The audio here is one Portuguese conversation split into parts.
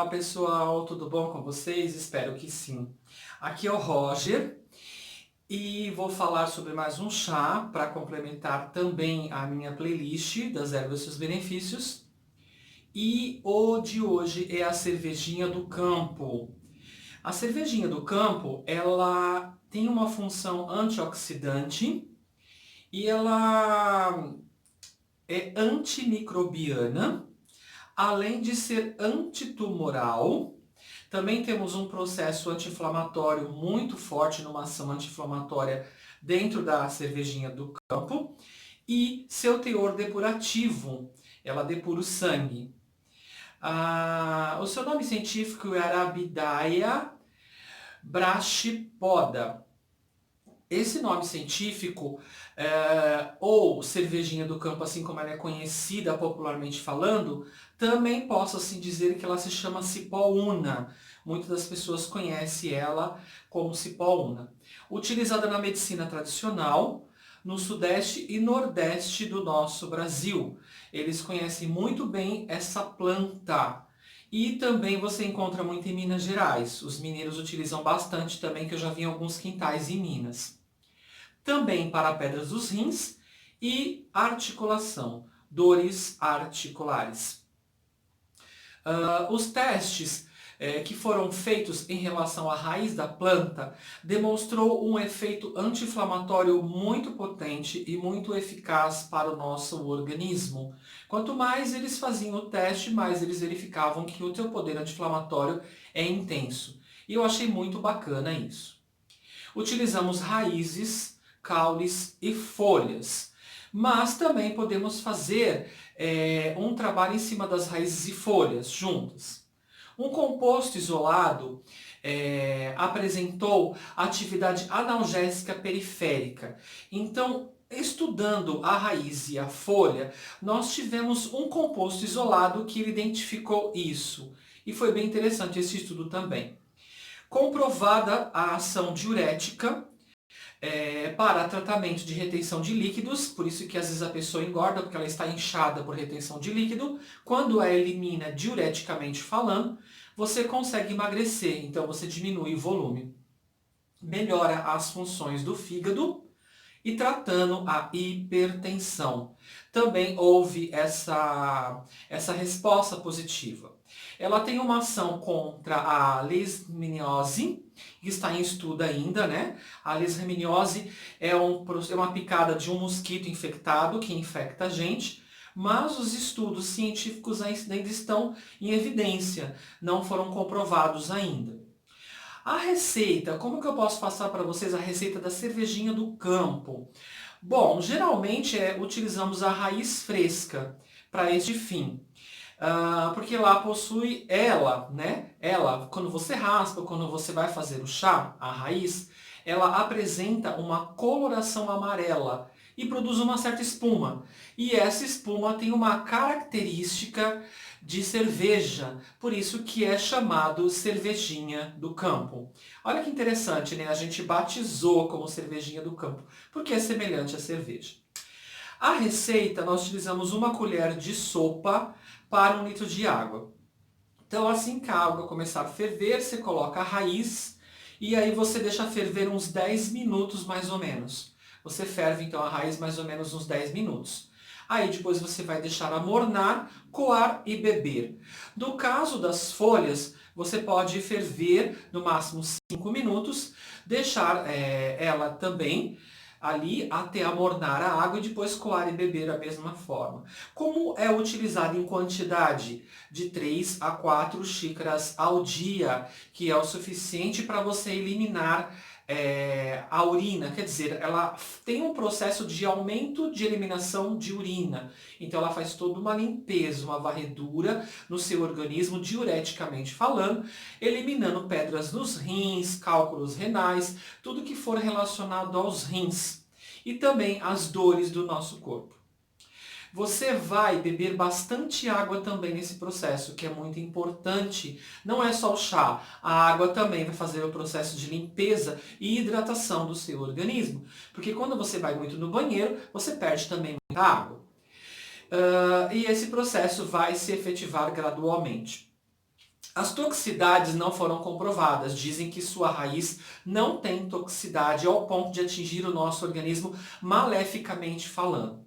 Olá pessoal, tudo bom com vocês? Espero que sim. Aqui é o Roger e vou falar sobre mais um chá para complementar também a minha playlist das ervas e seus benefícios. E o de hoje é a cervejinha do campo. A cervejinha do campo, ela tem uma função antioxidante e ela é antimicrobiana, além de ser antitumoral. Também temos um processo anti-inflamatório muito forte, numa ação anti-inflamatória dentro da cervejinha do campo. E seu teor depurativo, ela depura o sangue. O seu nome científico é Arabidaia brachypoda. Esse nome científico, ou cervejinha do campo, assim como ela é conhecida popularmente falando, também posso assim dizer que ela se chama cipoúna. Muitas das pessoas conhecem ela como cipoúna. Utilizada na medicina tradicional, no sudeste e nordeste do nosso Brasil. Eles conhecem muito bem essa planta. E também você encontra muito em Minas Gerais. Os mineiros utilizam bastante também, que eu já vi em alguns quintais em Minas. Também para pedras dos rins e articulação, dores articulares. Os testes que foram feitos em relação à raiz da planta demonstrou um efeito anti-inflamatório muito potente e muito eficaz para o nosso organismo. Quanto mais eles faziam o teste, mais eles verificavam que o teu poder anti-inflamatório é intenso. E eu achei muito bacana isso. Utilizamos raízes, caules e folhas. Mas também podemos fazer um trabalho em cima das raízes e folhas juntas. Um composto isolado apresentou atividade analgésica periférica. Então, estudando a raiz e a folha, nós tivemos um composto isolado que identificou isso. E foi bem interessante esse estudo também. Comprovada a ação diurética para tratamento de retenção de líquidos, por isso que às vezes a pessoa engorda, porque ela está inchada por retenção de líquido. Quando a elimina diureticamente falando, você consegue emagrecer, então você diminui o volume. Melhora as funções do fígado e tratando a hipertensão. Também houve essa resposta positiva. Ela tem uma ação contra a leishmaniose, que está em estudo ainda, né? A leishmaniose é uma picada de um mosquito infectado que infecta a gente, mas os estudos científicos ainda estão em evidência, não foram comprovados ainda. A receita, como que eu posso passar para vocês a receita da cervejinha do campo? Bom, geralmente utilizamos a raiz fresca para este fim. Porque lá possui né? Ela, quando você raspa, quando você vai fazer o chá, a raiz, ela apresenta uma coloração amarela e produz uma certa espuma. E essa espuma tem uma característica de cerveja, por isso que é chamado cervejinha do campo. Olha que interessante, né? A gente batizou como cervejinha do campo, porque é semelhante à cerveja. A receita, nós utilizamos uma colher de sopa para 1 litro de água. Então, assim que a água começar a ferver, você coloca a raiz e aí você deixa ferver uns 10 minutos mais ou menos. Você ferve então a raiz mais ou menos uns 10 minutos. Aí depois você vai deixar amornar, coar e beber. No caso das folhas, você pode ferver no máximo 5 minutos, deixar ela também ali até amornar a água e depois coar e beber da mesma forma. Como é utilizado em quantidade de 3 a 4 xícaras ao dia, que é o suficiente para você eliminar a urina, quer dizer, ela tem um processo de aumento de eliminação de urina. Então ela faz toda uma limpeza, uma varredura no seu organismo, diureticamente falando, eliminando pedras nos rins, cálculos renais, tudo que for relacionado aos rins e também as dores do nosso corpo. Você vai beber bastante água também nesse processo, que é muito importante. Não é só o chá, a água também vai fazer o processo de limpeza e hidratação do seu organismo. Porque quando você vai muito no banheiro, você perde também muita água. E esse processo vai se efetivar gradualmente. As toxicidades não foram comprovadas. Dizem que sua raiz não tem toxicidade ao ponto de atingir o nosso organismo maleficamente falando.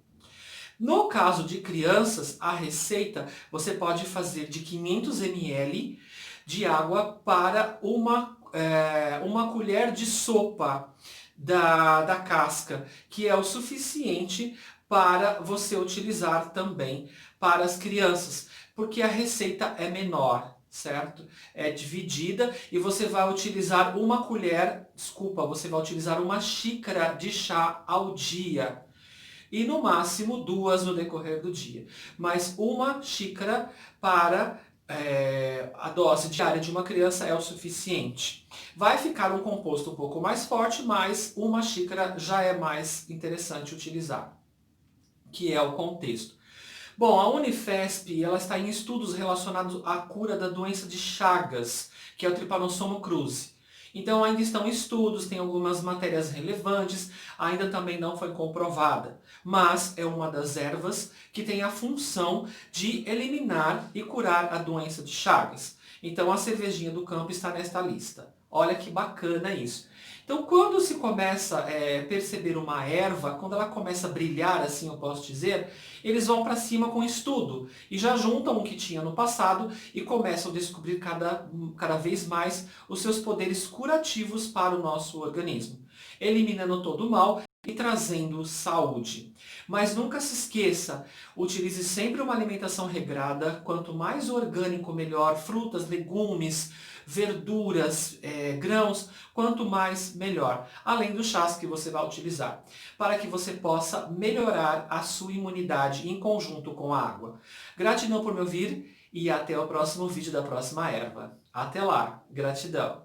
No caso de crianças, a receita você pode fazer de 500 ml de água para uma colher de sopa da casca, que é o suficiente para você utilizar também para as crianças, porque a receita é menor, certo? É dividida e você vai utilizar você vai utilizar uma xícara de chá ao dia. E no máximo 2 no decorrer do dia. Mas uma xícara para a dose diária de uma criança é o suficiente. Vai ficar um composto um pouco mais forte, mas uma xícara já é mais interessante utilizar, que é o contexto. Bom, a Unifesp ela está em estudos relacionados à cura da doença de Chagas, que é o Trypanosoma cruzi. Então ainda estão em estudos, tem algumas matérias relevantes, ainda também não foi comprovada, mas é uma das ervas que tem a função de eliminar e curar a doença de Chagas. Então a cervejinha do campo está nesta lista. Olha que bacana isso. Então, quando se começa a perceber uma erva, quando ela começa a brilhar, assim eu posso dizer, eles vão para cima com estudo e já juntam o que tinha no passado e começam a descobrir cada vez mais os seus poderes curativos para o nosso organismo, eliminando todo o mal e trazendo saúde. Mas nunca se esqueça, utilize sempre uma alimentação regrada, quanto mais orgânico melhor, frutas, legumes, verduras, grãos, quanto mais melhor, além dos chás que você vai utilizar, para que você possa melhorar a sua imunidade em conjunto com a água. Gratidão por me ouvir e até o próximo vídeo da próxima erva. Até lá, gratidão!